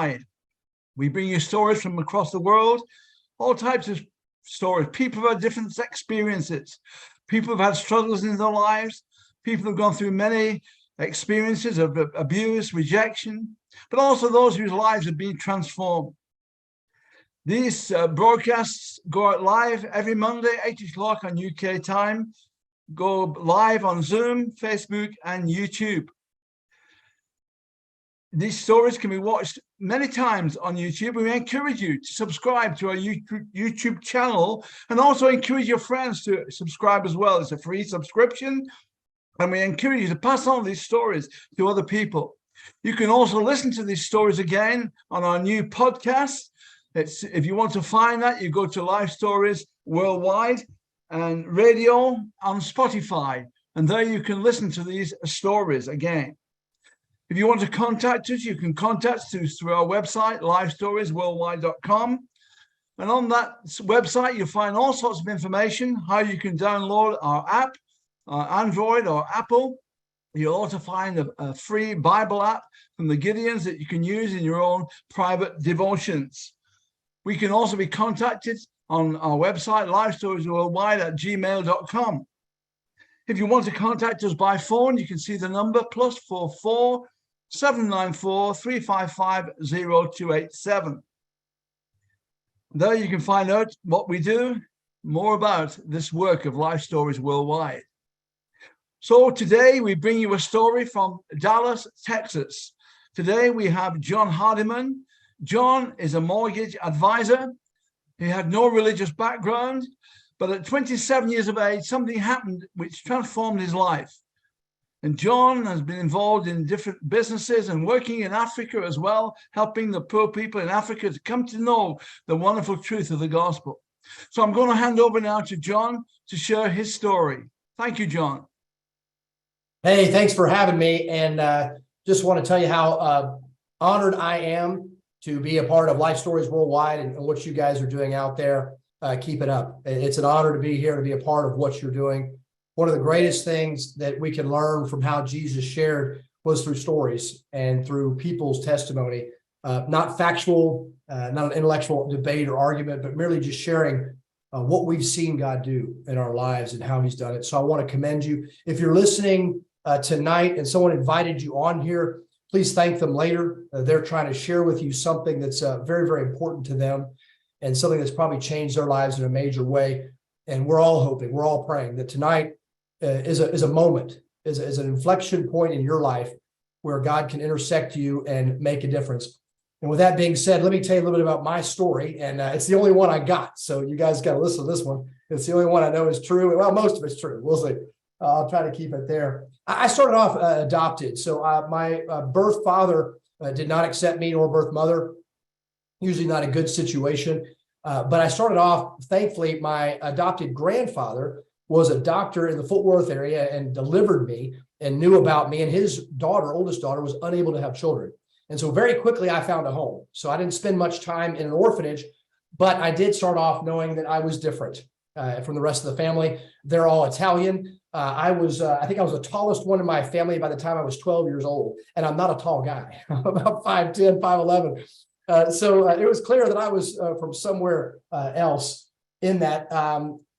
worldwide. We bring you stories from across the world, all types of stories. People have had different experiences. People have had struggles in their lives. People have gone through many experiences of abuse, rejection, but also those whose lives have been transformed. These broadcasts go out live every Monday, 8 o'clock on UK time, go live on Zoom, Facebook, and YouTube. These stories can be watched many times on YouTube. We encourage you to subscribe to our YouTube channel and also encourage your friends to subscribe as well. It's a free subscription, and we encourage you to pass on these stories to other people. You can also listen to these stories again on our new podcast. If you want to find that, you go to LifeStories Worldwide and radio on Spotify, and there you can listen to these stories again. If you want to contact us, you can contact us through our website, LifeStoriesWorldwide.com. And on that website, you'll find all sorts of information, how you can download our app, Android or Apple. You'll also find a free Bible app from the Gideons that you can use in your own private devotions. We can also be contacted on our website, LifeStoriesWorldwide@gmail.com. If you want to contact us by phone, you can see the number +44 794 355 0287. There you can find out what we do, more about this work of Life Stories Worldwide. So today we bring you a story from Dallas, Texas. Today we have John Hardimon. John is a mortgage advisor. He had no religious background, but at 27 years of age, something happened which transformed his life. And John has been involved in different businesses and working in Africa as well, helping the poor people in Africa to come to know the wonderful truth of the gospel. So I'm going to hand over now to John to share his story. Thank you, John. Hey, thanks for having me. And just want to tell you how honored I am to be a part of Life Stories Worldwide and what you guys are doing out there. Keep it up. It's an honor to be here, to be a part of what you're doing. One of the greatest things that we can learn from how Jesus shared was through stories and through people's testimony, not factual, not an intellectual debate or argument, but merely just sharing what we've seen God do in our lives and how he's done it. So I want to commend you. If you're listening tonight and someone invited you on here, please thank them later. They're trying to share with you something that's very, very important to them and something that's probably changed their lives in a major way. And we're all hoping, we're all praying that tonight is a moment, is an inflection point in your life where God can intersect you and make a difference. And with that being said, let me tell you a little bit about my story. And it's the only one I got. So you guys got to listen to this one. It's the only one I know is true. Well, most of it's true. We'll see. I'll try to keep it there. I started off adopted. So my birth father did not accept me, nor birth mother. Usually not a good situation. But I started off, thankfully, my adopted grandfather was a doctor in the Fort Worth area and delivered me and knew about me. And his daughter, oldest daughter, was unable to have children. And so very quickly I found a home. So I didn't spend much time in an orphanage, but I did start off knowing that I was different from the rest of the family. They're all Italian. I think I was the tallest one in my family by the time I was 12 years old. And I'm not a tall guy. I'm about 5'10", 5'11". So it was clear that I was from somewhere else in that.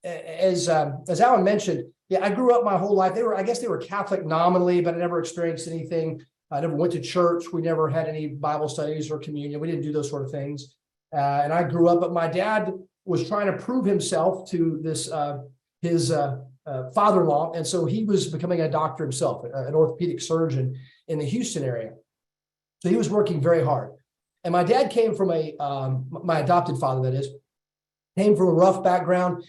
As Alan mentioned, yeah, I grew up my whole life. I guess they were Catholic nominally, but I never experienced anything. I never went to church. We never had any Bible studies or communion. We didn't do those sort of things. And I grew up, but my dad was trying to prove himself to his father-in-law. And so he was becoming a doctor himself, an orthopedic surgeon in the Houston area. So he was working very hard. And my dad came from my adopted father, that is, came from a rough background,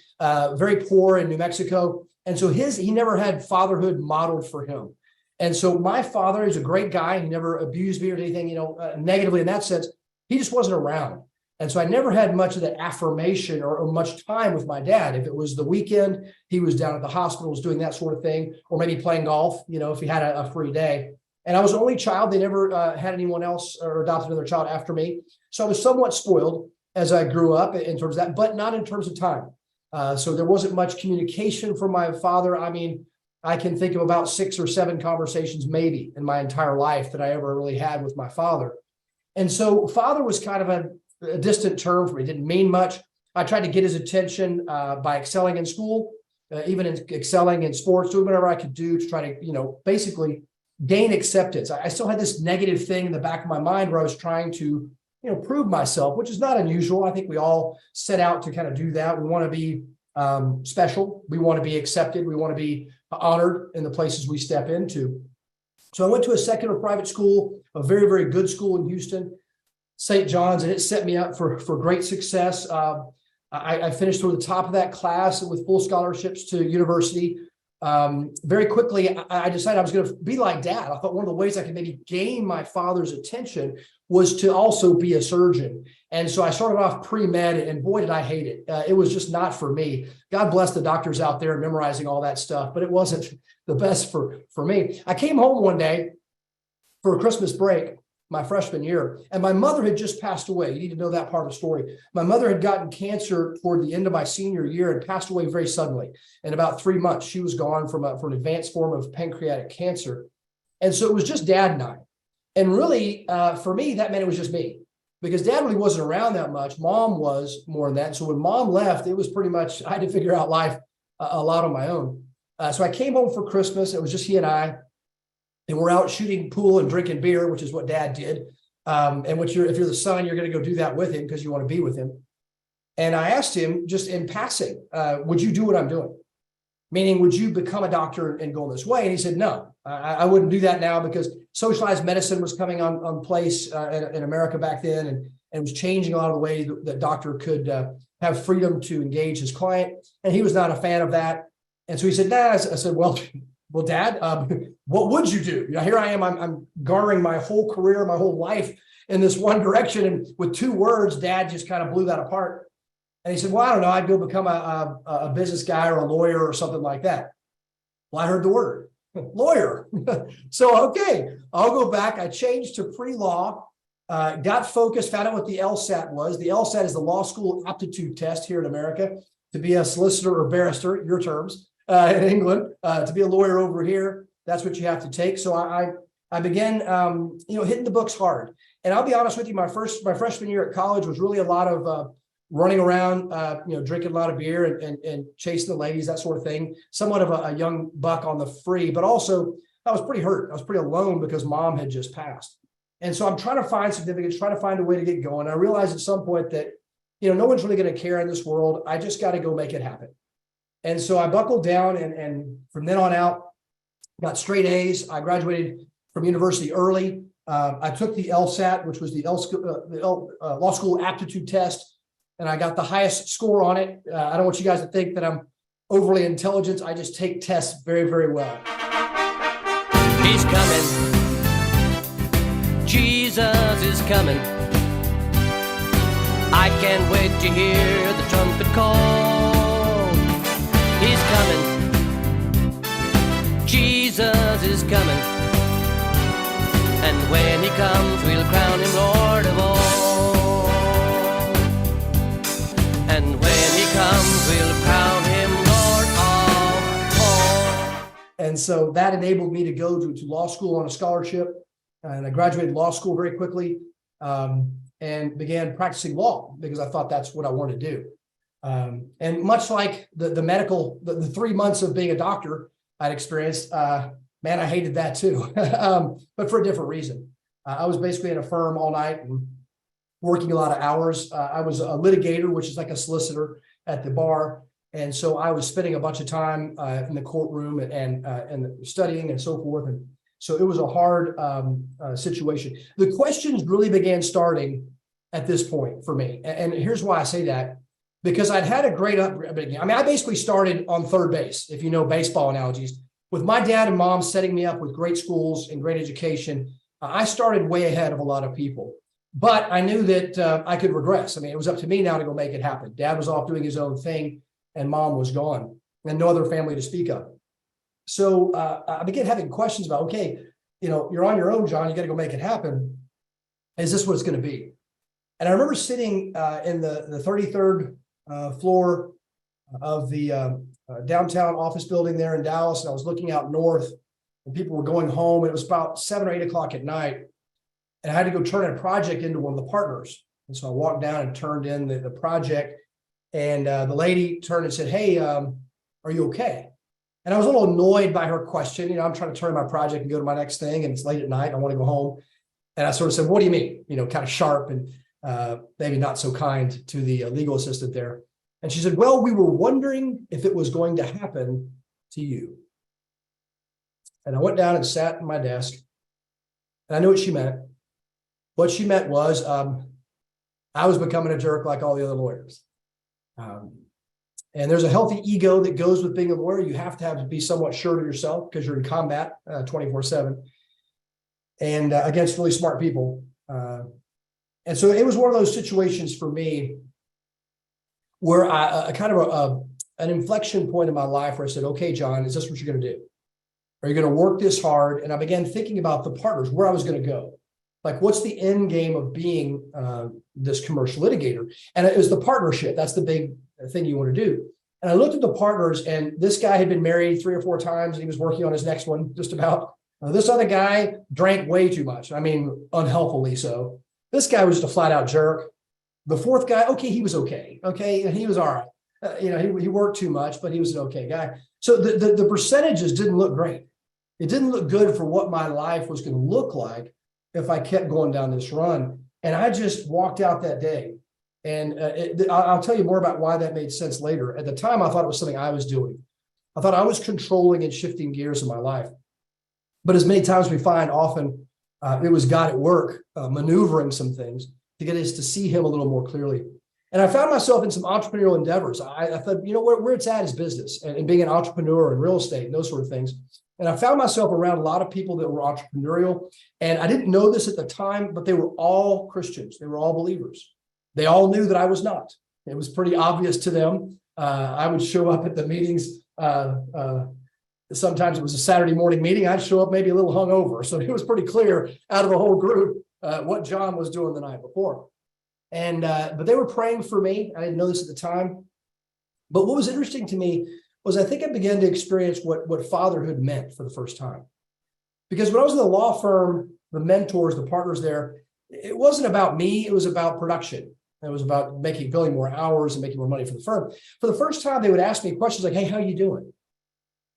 very poor in New Mexico. And so he never had fatherhood modeled for him. And so my father is a great guy. He never abused me or anything, negatively in that sense. He just wasn't around. And so I never had much of the affirmation or much time with my dad. If it was the weekend, he was down at the hospitals doing that sort of thing, or maybe playing golf, if he had a free day. And I was the only child. They never had anyone else or adopted another child after me. So I was somewhat spoiled as I grew up in terms of that, but not in terms of time. So there wasn't much communication from my father. I mean, I can think of about 6 or 7 conversations maybe in my entire life that I ever really had with my father. And so father was kind of a distant term for me. It didn't mean much. I tried to get his attention by excelling in school, even in excelling in sports, doing whatever I could do to try to, basically gain acceptance. I still had this negative thing in the back of my mind where I was trying to, prove myself, which is not unusual. I think we all set out to kind of do that. We want to be special. We want to be accepted. We want to be honored in the places we step into. So I went to a secular private school, a very, very good school in Houston, St. John's, and it set me up for great success. I finished toward the top of that class with full scholarships to university. Very quickly, I decided I was going to be like dad. I thought one of the ways I could maybe gain my father's attention was to also be a surgeon. And so I started off pre-med, and boy, did I hate it. It was just not for me. God bless the doctors out there memorizing all that stuff, but it wasn't the best for me. I came home one day for a Christmas break, my freshman year, and my mother had just passed away. You need to know that part of the story. My mother had gotten cancer toward the end of my senior year and passed away very suddenly. In about 3 months, she was gone from an advanced form of pancreatic cancer. And so it was just dad and I. And really, for me, that meant it was just me, because dad really wasn't around that much. Mom was more than that. So when mom left, it was pretty much, I had to figure out life a lot on my own. So I came home for Christmas. It was just he and I. And we're out shooting pool and drinking beer, which is what dad did. And if you're the son, you're going to go do that with him because you want to be with him. And I asked him just in passing, would you do what I'm doing? Meaning, would you become a doctor and go this way? And he said, no, I wouldn't do that now, because socialized medicine was coming on place in America back then, and it was changing a lot of the ways that doctor could have freedom to engage his client. And he was not a fan of that. And so he said, nah. I said, well, Dad, what would you do? Here I am, I'm garnering my whole career, my whole life in this one direction. And with 2 words, Dad just kind of blew that apart. And he said, well, I don't know, I'd go become a business guy or a lawyer or something like that. Well, I heard the word lawyer. So, okay, I'll go back. I changed to pre-law, got focused, found out what the LSAT was. The LSAT is the law school aptitude test here in America to be a solicitor or barrister, your terms. In England, to be a lawyer over here, that's what you have to take. So I began, hitting the books hard. And I'll be honest with you, my freshman year at college was really a lot of running around, drinking a lot of beer and chasing the ladies, that sort of thing. Somewhat of a young buck on the free, but also I was pretty hurt. I was pretty alone because mom had just passed. And so I'm trying to find significance, trying to find a way to get going. I realized at some point that, no one's really going to care in this world. I just got to go make it happen. And so I buckled down, and from then on out, got straight A's. I graduated from university early. I took the LSAT, which was the law school aptitude test, and I got the highest score on it. I don't want you guys to think that I'm overly intelligent. I just take tests very, very well. He's coming. Jesus is coming. I can't wait to hear the trumpet call. He's coming. Jesus is coming. And when he comes, we'll crown him Lord of all. And when he comes, we'll crown him Lord of all. And so that enabled me to go to law school on a scholarship. And I graduated law school very quickly and began practicing law because I thought that's what I wanted to do. And much like the medical, the 3 months of being a doctor I'd experienced, man, I hated that too, but for a different reason. I was basically in a firm all night and working a lot of hours. I was a litigator, which is like a solicitor at the bar. And so I was spending a bunch of time in the courtroom and studying and so forth. And so it was a hard situation. The questions really began starting at this point for me. And here's why I say that. Because I'd had a great upbringing. I mean, I basically started on third base, if you know baseball analogies, with my dad and mom setting me up with great schools and great education. I started way ahead of a lot of people, but I knew that I could regress. I mean, it was up to me now to go make it happen. Dad was off doing his own thing and mom was gone and no other family to speak of. So I began having questions about, okay, you're on your own, John, you got to go make it happen. Is this what it's going to be? And I remember sitting in the 33rd floor of the downtown office building there in Dallas, and I was looking out north, and people were going home. And it was about 7 or 8 o'clock at night, and I had to go turn a project into one of the partners. And so I walked down and turned in the project, and the lady turned and said, "Hey, are you okay?" And I was a little annoyed by her question. I'm trying to turn my project and go to my next thing, and it's late at night. I want to go home. And I sort of said, "What do you mean?" Kind of sharp and maybe not so kind to the legal assistant there. And she said, "Well, we were wondering if it was going to happen to you." And I went down and sat at my desk, and I knew what she meant. What she meant was I was becoming a jerk like all the other lawyers. And there's a healthy ego that goes with being a lawyer. You have to be somewhat sure of yourself because you're in combat 24/7 and against really smart people. And so it was one of those situations for me where I kind of an inflection point in my life where I said, "Okay, John, is this what you're going to do? Are you going to work this hard?" And I began thinking about the partners, where I was going to go. Like, what's the end game of being this commercial litigator? And it was the partnership. That's the big thing you want to do. And I looked at the partners, and this guy had been married 3 or 4 times, and he was working on his next one just about. This other guy drank way too much. I mean, unhealthily so. This guy was just a flat out jerk. The fourth guy, okay, he was okay. Okay, and he was all right. He worked too much, but he was an okay guy. So the percentages didn't look great. It didn't look good for what my life was going to look like if I kept going down this run. And I just walked out that day. And I'll tell you more about why that made sense later. At the time, I thought it was something I was doing. I thought I was controlling and shifting gears in my life. But as many times we find, often it was God at work, maneuvering some things to get us to see him a little more clearly. And I found myself in some entrepreneurial endeavors. I thought, where it's at is business and being an entrepreneur and real estate and those sort of things. And I found myself around a lot of people that were entrepreneurial. And I didn't know this at the time, but they were all Christians. They were all believers. They all knew that I was not. It was pretty obvious to them. I would show up at the meetings. Sometimes it was a Saturday morning meeting. I'd show up maybe a little hungover. So it was pretty clear out of the whole group what John was doing the night before. And but they were praying for me. I didn't know this at the time. But what was interesting to me was I think I began to experience what fatherhood meant for the first time. Because when I was in the law firm, the mentors, the partners there, it wasn't about me. It was about production. It was about billing more hours and making more money for the firm. For the first time, they would ask me questions like, "Hey, how are you doing?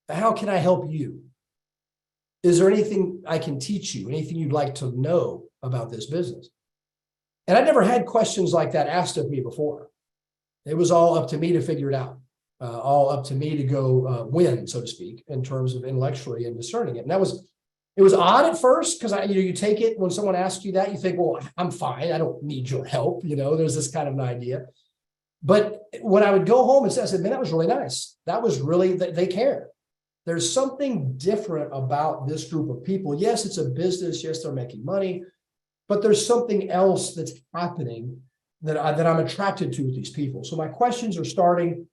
How can I help you? Is there anything I can teach you? Anything you'd like to know about this business?" And I never had questions like that asked of me before. It was all up to me to figure it out, all up to me to go win, so to speak, in terms of intellectually and discerning it. And it was odd at first because you take it when someone asks you that, you think, "Well, I'm fine. I don't need your help." There's this kind of an idea. But when I would go home and say, I said, "Man, that was really nice. That was really, they care." There's something different about this group of people. Yes, it's a business. Yes, they're making money, but there's something else that's happening that I'm attracted to with these people. So my questions are starting,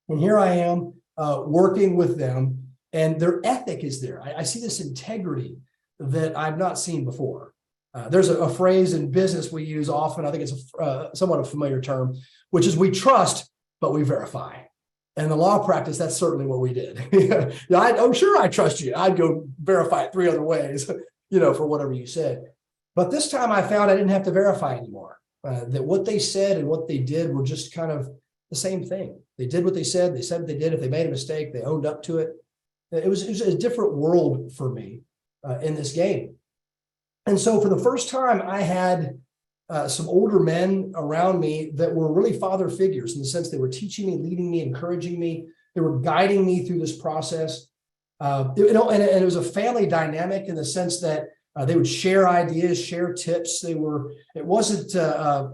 and here I am working with them, and their ethic is there. I see this integrity that I've not seen before. There's a phrase in business we use often. I think it's somewhat a familiar term, which is we trust, but we verify. And in the law practice, that's certainly what we did. I'm sure I trust you. I'd go verify it 3 other ways, for whatever you said. But this time I found I didn't have to verify anymore. That what they said and what they did were just kind of the same thing. They did what they said what they did. If they made a mistake, they owned up to it. It was a different world for me in this game. And so for the first time, I had some older men around me that were really father figures in the sense they were teaching me, leading me, encouraging me. They were guiding me through this process. And it was a family dynamic in the sense that they would share ideas, share tips. It wasn't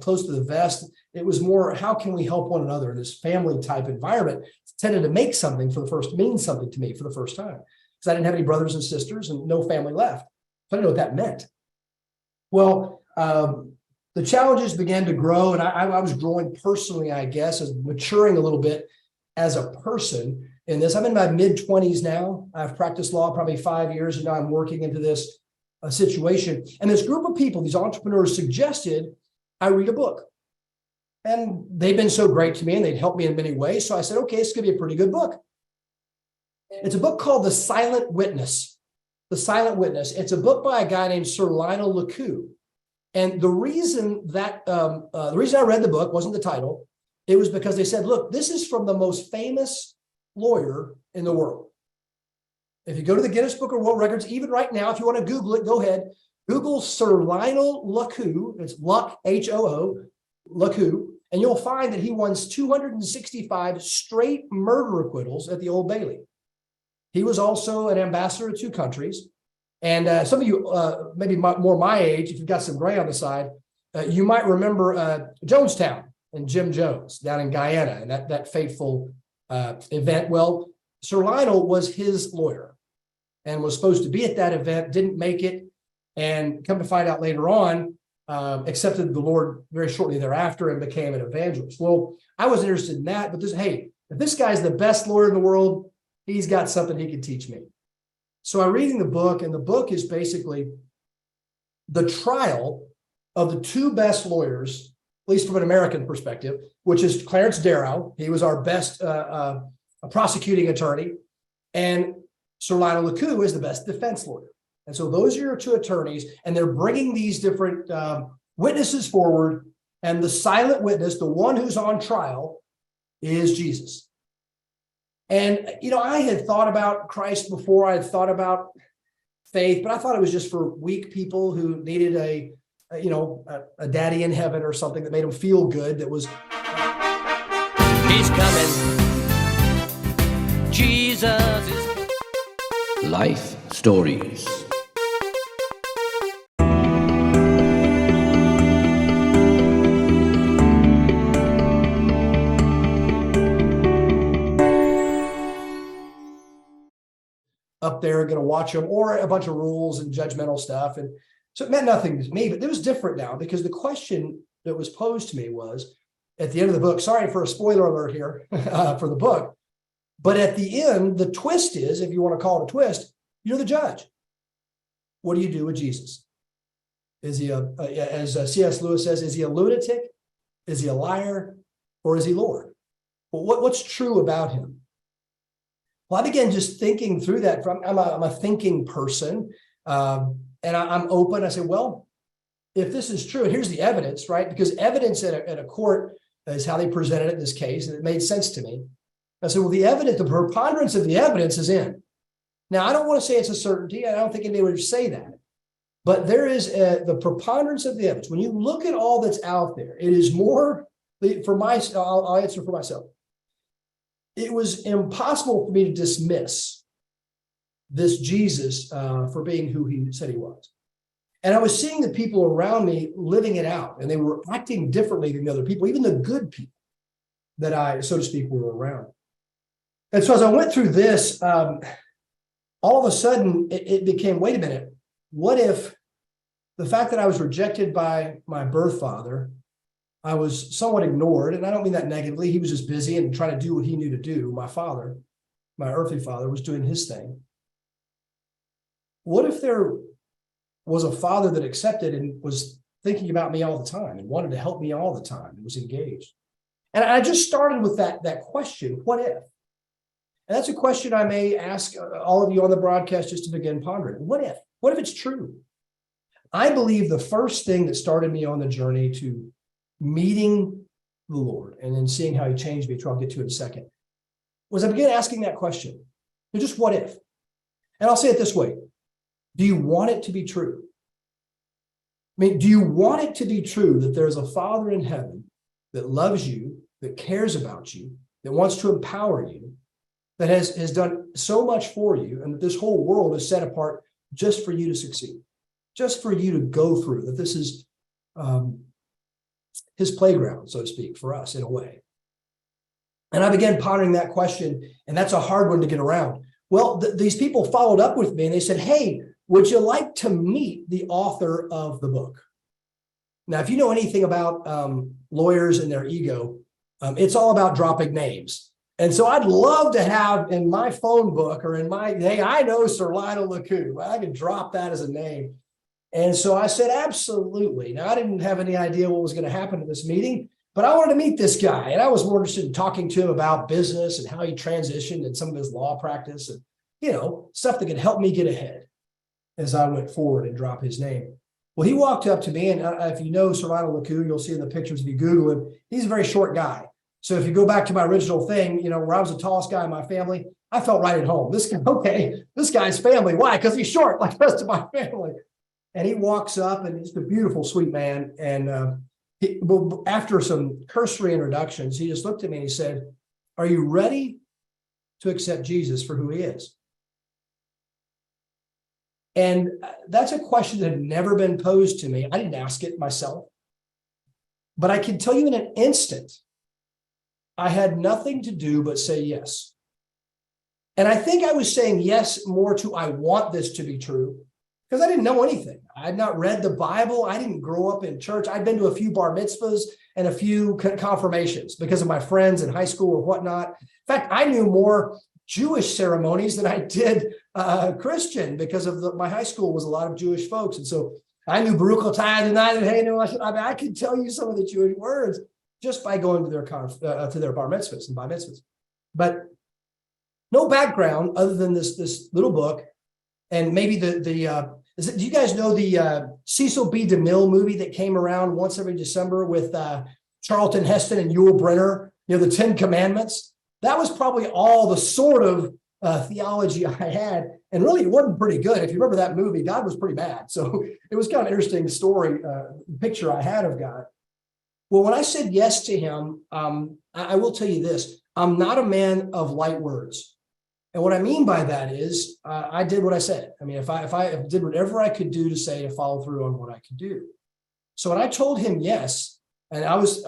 close to the vest. It was more, how can we help one another in this family type environment? It tended to mean something to me for the first time, because I didn't have any brothers and sisters and no family left. So I didn't know what that meant. Well, the challenges began to grow, and I was growing personally, I guess, as maturing a little bit as a person in this. I'm in my mid-20s now. I've practiced law probably 5 years, and now I'm working into this situation. And this group of people, these entrepreneurs, suggested I read a book. And they've been so great to me, and they'd helped me in many ways. So I said, okay, it's going to be a pretty good book. It's a book called The Silent Witness. The Silent Witness. It's a book by a guy named Sir Lionel LeCoux. And the reason I read the book wasn't the title. It was because they said, look, this is from the most famous lawyer in the world. If you go to the Guinness Book of World Records, even right now, if you want to Google it, go ahead. Google Sir Lionel LeCoux. It's Luck, H-O-O, LeCoux. And you'll find that he won 265 straight murder acquittals at the Old Bailey. He was also an ambassador to 2 countries. And some of you, maybe more my age, if you've got some gray on the side, you might remember Jonestown and Jim Jones down in Guyana and that fateful event. Well, Sir Lionel was his lawyer and was supposed to be at that event, didn't make it, and come to find out later on, accepted the Lord very shortly thereafter and became an evangelist. Well, I was interested in that, but if this guy's the best lawyer in the world, he's got something he can teach me. So I'm reading the book, and the book is basically the trial of the 2 best lawyers, at least from an American perspective, which is Clarence Darrow. He was our best prosecuting attorney, and Sir Lionel LeCoux is the best defense lawyer. And so those are your 2 attorneys, and they're bringing these different witnesses forward, and the silent witness, the one who's on trial, is Jesus. And, I had thought about Christ before. I had thought about faith, but I thought it was just for weak people who needed a daddy in heaven or something that made them feel good. That was, He's coming. Jesus is Life Stories. up there going to watch them, or a bunch of rules and judgmental stuff. And so it meant nothing to me, but it was different now, because the question that was posed to me was at the end of the book, sorry for a spoiler alert here for the book, but at the end, the twist is, if you want to call it a twist, you're the judge. What do you do with Jesus? Is he, as C.S. Lewis says, is he a lunatic? Is he a liar? Or is he Lord? Well, what's true about him? Well, I began just thinking through that. I'm a thinking person, and I'm open. I say, well, if this is true, and here's the evidence, right? Because evidence at a court is how they presented it in this case, and it made sense to me. I said, well, the evidence, the preponderance of the evidence is in. Now, I don't want to say it's a certainty. I don't think anybody would say that. But there is the preponderance of the evidence. When you look at all that's out there, it is more, I'll answer for myself. It was impossible for me to dismiss this Jesus for being who he said he was. And I was seeing the people around me living it out, and they were acting differently than the other people, even the good people that I, so to speak, were around. And so as I went through this, all of a sudden it became, wait a minute, what if the fact that I was rejected by my birth father, I was somewhat ignored, and I don't mean that negatively. He was just busy and trying to do what he knew to do. My father, my earthly father, was doing his thing. What if there was a father that accepted and was thinking about me all the time and wanted to help me all the time and was engaged? And I just started with that question, what if? And that's a question I may ask all of you on the broadcast just to begin pondering. What if? What if it's true? I believe the first thing that started me on the journey to meeting the Lord and then seeing how he changed me, which I'll get to in a second, was I began asking that question. Just what if? And I'll say it this way. Do you want it to be true? I mean, do you want it to be true that there's a Father in heaven that loves you, that cares about you, that wants to empower you, that has done so much for you, and that this whole world is set apart just for you to succeed, just for you to go through, that this is his playground, so to speak, for us in a way? And I began pondering that question, and that's a hard one to get around. Well, these people followed up with me and they said, hey, would you like to meet the author of the book? Now, if you know anything about lawyers and their ego, it's all about dropping names. And so I'd love to have in my phone book or in my, hey, I know Sir Lionel LeCoux. I can drop that as a name. And so I said, absolutely. Now, I didn't have any idea what was going to happen at this meeting, but I wanted to meet this guy. And I was more interested in talking to him about business and how he transitioned and some of his law practice and, stuff that could help me get ahead. as I went forward and dropped his name. Well, he walked up to me, and if you know Serrano Lacoon, you'll see in the pictures if you Google him, he's a very short guy. So if you go back to my original thing, where I was the tallest guy in my family, I felt right at home. This guy's family. Why? Because he's short like the rest of my family. And he walks up, and he's a beautiful, sweet man. And after some cursory introductions, he just looked at me and he said, "Are you ready to accept Jesus for who he is?" And that's a question that had never been posed to me. I didn't ask it myself. But I can tell you in an instant, I had nothing to do but say yes. And I think I was saying yes more to I want this to be true, because I didn't know anything. I had not read the Bible. I didn't grow up in church. I'd been to a few bar mitzvahs and a few confirmations because of my friends in high school or whatnot. In fact, I knew more Jewish ceremonies than I did Christian, because of my high school was a lot of Jewish folks. And so I knew Baruch Atah Adonai, I could tell you some of the Jewish words just by going to their bar mitzvahs and bar mitzvahs. But no background other than this little book. And maybe do you guys know the Cecil B. DeMille movie that came around once every December with Charlton Heston and Yul Brynner, the 10 Commandments? That was probably all the sort of theology I had. And really, it wasn't pretty good. If you remember that movie, God was pretty bad. So it was kind of an interesting story, picture I had of God. Well, when I said yes to him, I will tell you this. I'm not a man of light words. And what I mean by that is I did what I said. I mean, if I did whatever I could do to follow through on what I could do. So when I told him yes, and I was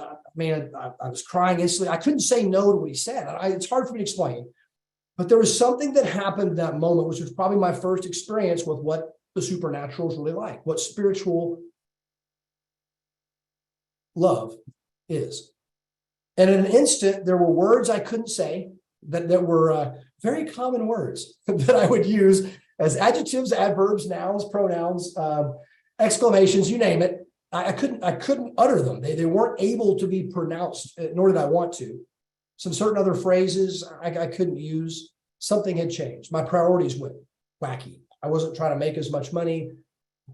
crying instantly. I couldn't say no to what he said. It's hard for me to explain. But there was something that happened in that moment, which was probably my first experience with what the supernatural is really like, what spiritual love is. And in an instant, there were words I couldn't say that were very common words that I would use as adjectives, adverbs, nouns, pronouns, exclamations, you name it. I couldn't utter them. They weren't able to be pronounced, nor did I want to. Some certain other phrases I couldn't use. Something had changed. My priorities went wacky. I wasn't trying to make as much money.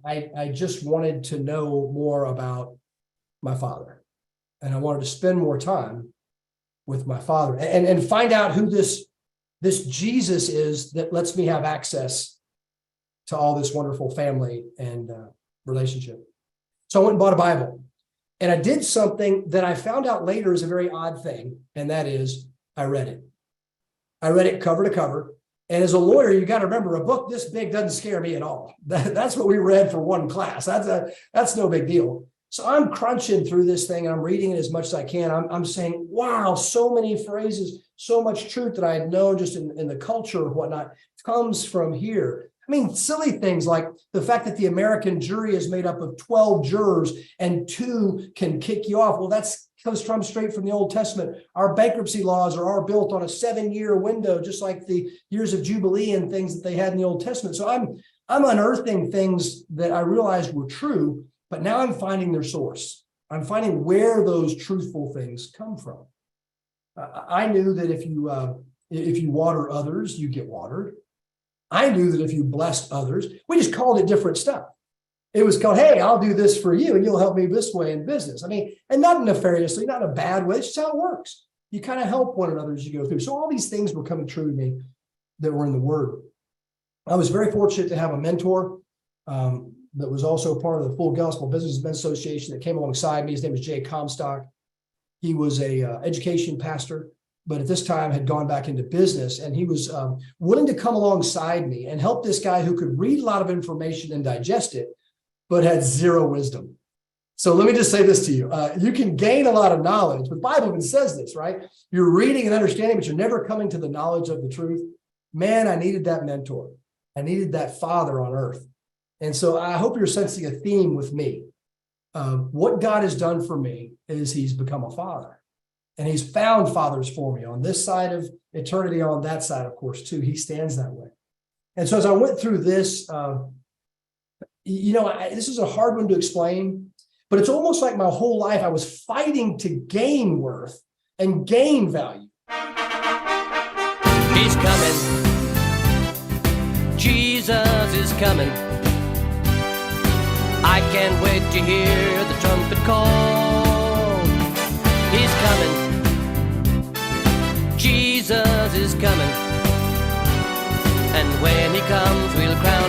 I just wanted to know more about my Father. And I wanted to spend more time with my Father and find out who this Jesus is that lets me have access to all this wonderful family and relationship. So I went and bought a Bible, and I did something that I found out later is a very odd thing, and that is I read it. I read it cover to cover. And as a lawyer, you got to remember, a book this big doesn't scare me at all. That's what we read for one class. That's no big deal. So I'm crunching through this thing, and I'm reading it as much as I can. I'm saying, wow, so many phrases, so much truth that I had known just in the culture or whatnot comes from here. I mean, silly things like the fact that the American jury is made up of 12 jurors and 2 can kick you off. Well, that's comes from straight from the Old Testament. Our bankruptcy laws are built on a 7-year window, just like the years of Jubilee and things that they had in the Old Testament. So I'm unearthing things that I realized were true, but now I'm finding their source. I'm finding where those truthful things come from. I knew that if you water others, you get watered. I knew that if you blessed others, we just called it different stuff. It was called, hey, I'll do this for you and you'll help me this way in business. I mean, and not nefariously, not in a bad way. It's just how it works. You kind of help one another as you go through. So all these things were coming true to me that were in the Word. I was very fortunate to have a mentor that was also part of the Full Gospel Businessmen Association that came alongside me. His name is Jay Comstock. He was a education pastor, but at this time had gone back into business, and he was willing to come alongside me and help this guy who could read a lot of information and digest it, but had zero wisdom. So let me just say this to you. You can gain a lot of knowledge, but the Bible even says this, right? You're reading and understanding, but you're never coming to the knowledge of the truth. Man, I needed that mentor. I needed that father on earth. And so I hope you're sensing a theme with me. What God has done for me is he's become a father. And he's found fathers for me on this side of eternity, on that side, of course, too. He stands that way. And so as I went through this, this is a hard one to explain, but it's almost like my whole life I was fighting to gain worth and gain value. He's coming. Jesus is coming. I can't wait to hear the trumpet call. He's coming. Jesus is coming. And when he comes, we'll crown